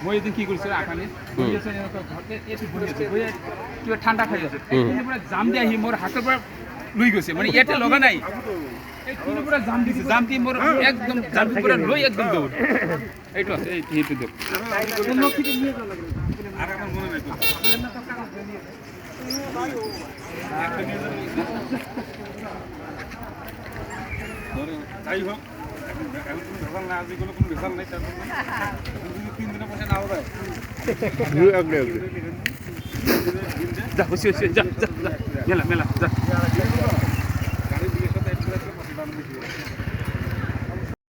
মই এদিন কি কৰিছোঁ আকালি কিবা ঠাণ্ডা খাই আছে জাম দি আহি মোৰ হাতৰ পৰা লৈ গৈছে মানে ইয়াতে লগা নাই পুৰা জাম দিছে জাম দি মোৰ একদম জাম পুৰা লৈ একদম দৌৰ এইটো আছে এইটো দৌৰ যাই হোক ভেজাল নাই আজি কোনো ভেজাল নাই তার 3 দিনের পয়সা নাও দেয় যা বসে বসে যা যা মেলা মেলা যা গাড়ি দিয়ে সাথে